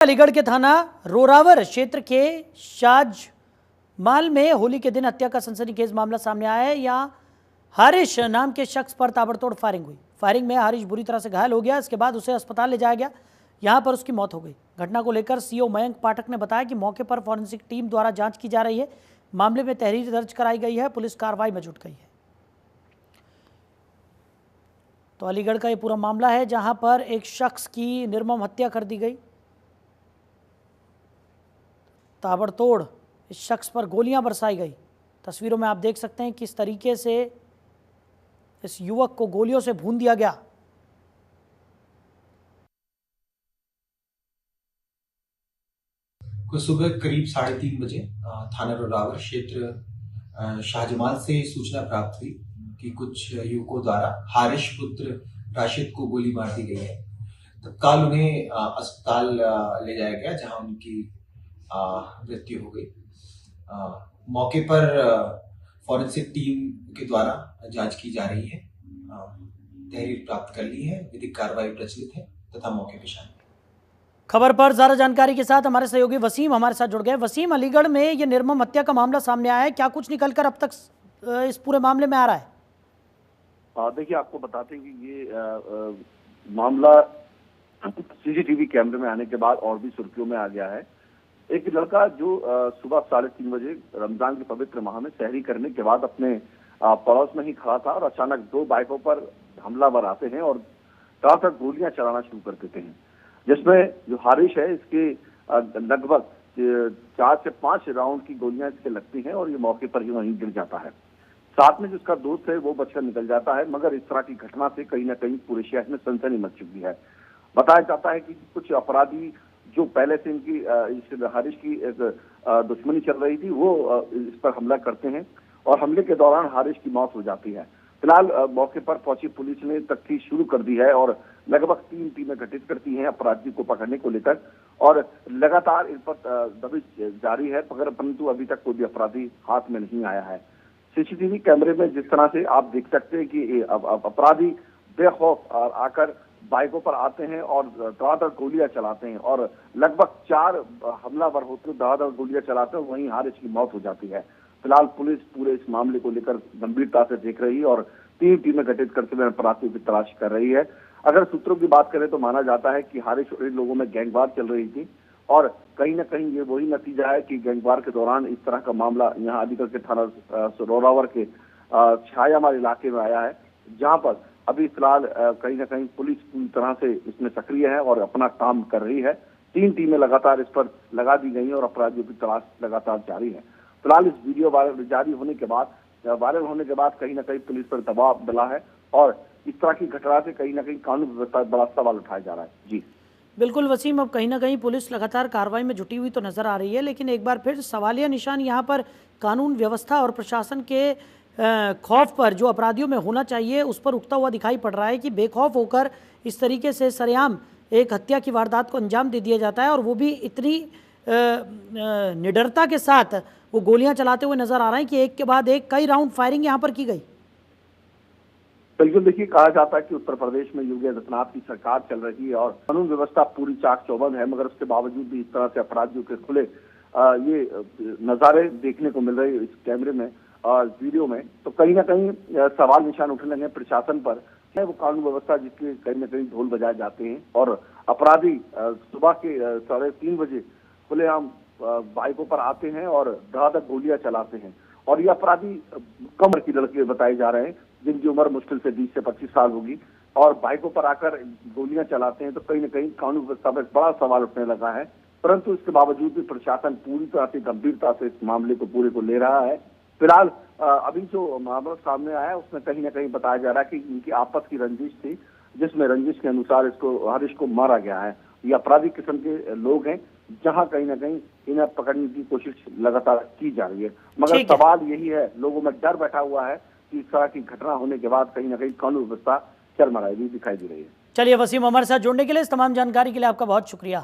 अलीगढ़ के थाना रोरावर क्षेत्र के शाजमाल में होली के दिन हत्या का सनसनीखेज मामला सामने आया है। यहां हारिश नाम के शख्स पर ताबड़तोड़ फायरिंग हुई। फायरिंग में हारिश बुरी तरह से घायल हो गया। इसके बाद उसे अस्पताल ले जाया गया, यहां पर उसकी मौत हो गई। घटना को लेकर सीओ मयंक पाठक ने बताया कि मौके पर फॉरेंसिक टीम द्वारा जांच की जा रही है। मामले में तहरीर दर्ज कराई गई है, पुलिस कार्रवाई में जुट गई है। तो अलीगढ़ का ये पूरा मामला है जहां पर एक शख्स की निर्मम हत्या कर दी गई। ताबड़तोड़ इस शख्स पर गोलियां बरसाई गई। तस्वीरों में आप देख सकते हैं किस तरीके से इस युवक को गोलियों से भून दिया गया। को सुबह करीब 3:30 बजे थाना रोरावर क्षेत्र शाहजमाल से सूचना प्राप्त हुई कि कुछ युवकों द्वारा हारिश पुत्र राशिद को गोली मार दी गई है। तत्काल उन्हें अस्पताल ले जाया गया, जहां उनकी मृत्यु हो गई। मौके पर फॉरेंसिक टीम के द्वारा जांच की जा रही है। तहरीर प्राप्त कर ली है, विधिक कार्रवाई प्रचलित है तथा मौके पर शामिल। खबर पर ज्यादा जानकारी के साथ हमारे सहयोगी वसीम हमारे साथ जुड़ गए। वसीम, अलीगढ़ में ये निर्मम हत्या का मामला सामने आया है, क्या कुछ निकलकर अब तक इस पूरे मामले में आ रहा है? देखिए, आपको बताते हैं कि ये मामला सीसीटीवी कैमरे में आने के बाद और भी सुर्खियों में आ गया है। एक लड़का जो सुबह 3:30 बजे रमजान के पवित्र माह में सहरी करने के बाद अपने पड़ोस में ही खड़ा था और अचानक 2 बाइकों पर हमलावर आते हैं और लगातार गोलियां चलाना शुरू कर देते हैं, जिसमें जो हारिश है इसके लगभग 4 से 5 राउंड की गोलियां इसके लगती हैं और ये मौके पर ही वहीं गिर जाता है। साथ में जो उसका दोस्त है वो बचकर निकल जाता है, मगर इस तरह की घटना से कहीं ना कहीं पूरे शहर में सनसनी मच चुकी है। बताया जाता है कि कुछ अपराधी जो पहले से इनकी इस हारिश की एक दुश्मनी चल रही थी, वो इस पर हमला करते हैं और हमले के दौरान हारिश की मौत हो जाती है। फिलहाल मौके पर पहुंची पुलिस ने तफ्तीश शुरू कर दी है और लगभग 3 टीमें गठित करती हैं अपराधी को पकड़ने को लेकर और लगातार इन पर दबिश जारी है, परंतु अभी तक कोई भी अपराधी हाथ में नहीं आया है। सीसीटीवी कैमरे में जिस तरह से आप देख सकते हैं कि अपराधी बेखौफ आकर बाइकों पर आते हैं और धड़ाधड़ गोलियां चलाते हैं और लगभग 4 हमलावर होते धड़ाधड़ गोलियां चलाते हैं, वहीं हारिश की मौत हो जाती है। फिलहाल पुलिस पूरे इस मामले को लेकर गंभीरता से देख रही है और 3 टीमें गठित करते हुए अपराधियों की तलाश कर रही है। अगर सूत्रों की बात करें तो माना जाता है कि हारिश और इन लोगों में गैंगवार चल रही थी और कहीं ना कहीं ये वही नतीजा है कि गैंगवार के दौरान इस तरह का मामला यहाँ अलीगढ़ के थाना रोरावर के शाहजमाल इलाके में आया है, जहां पर अभी फिलहाल कहीं ना कहीं पुलिस पूरी तरह से इसमें सक्रिय है और अपना काम कर रही है। 3 टीमें लगातार इस पर लगा दी गई हैं और अपराधियों की तलाश लगातार जारी है। फिलहाल इस वीडियो वायरल होने के बाद कहीं ना कहीं पुलिस पर दबाव डला है और इस तरह की घटना से कहीं ना कहीं कानून व्यवस्था बड़ा सवाल उठाया जा रहा है। जी बिल्कुल वसीम, अब कहीं ना कहीं पुलिस लगातार कार्रवाई में जुटी हुई तो नजर आ रही है, लेकिन एक बार फिर सवालिया निशान यहाँ पर कानून व्यवस्था और प्रशासन के खौफ पर जो अपराधियों में होना चाहिए उस पर उठता हुआ दिखाई पड़ रहा है कि बेखौफ होकर इस तरीके से सरेआम एक हत्या की वारदात को अंजाम दे दिया जाता है और वो भी इतनी निडरता के साथ वो गोलियां चलाते हुए नजर आ रहे हैं कि एक के बाद एक कई राउंड फायरिंग यहाँ पर की गई। बिल्कुल, देखिए, कहा जाता है कि उत्तर प्रदेश में योगी आदित्यनाथ की सरकार चल रही है और कानून व्यवस्था पूरी चाक चौबंद है, मगर उसके बावजूद भी इस तरह से अपराधियों के खुले ये नज़ारे देखने को मिल रहे हैं इस कैमरे में और वीडियो में, तो कहीं ना कहीं सवाल निशान उठने लगे प्रशासन पर है वो कानून व्यवस्था जिसके कहीं ना कहीं ढोल बजाए जाते हैं और अपराधी सुबह के 3:30 बजे खुलेआम बाइकों पर आते हैं और धड़ाधड़ गोलियां चलाते हैं और ये अपराधी कम उम्र की लड़के बताए जा रहे हैं, जिनकी उम्र मुश्किल से 20 से 25 साल होगी और बाइकों पर आकर गोलियां चलाते हैं। तो कहीं ना कहीं कानून व्यवस्था पर बड़ा सवाल उठने लगा है, परंतु इसके बावजूद भी प्रशासन पूरी तरह से गंभीरता से इस मामले को पूरे को ले रहा है। फिलहाल अभी जो मामला सामने आया है उसमें कहीं ना कहीं बताया जा रहा है कि इनकी आपस की रंजिश थी, जिसमें रंजिश के अनुसार इसको हारिश को मारा गया है। ये अपराधी किस्म के लोग हैं, जहां कहीं ना कहीं इन्हें पकड़ने की कोशिश लगातार की जा रही है, मगर सवाल यही है, लोगों में डर बैठा हुआ है कि इस तरह की घटना होने के बाद कहीं ना कहीं कानून व्यवस्था चरमराई हुई दिखाई दे रही है। चलिए वसीम, हमारे साथ जुड़ने के लिए, इस तमाम जानकारी के लिए आपका बहुत शुक्रिया।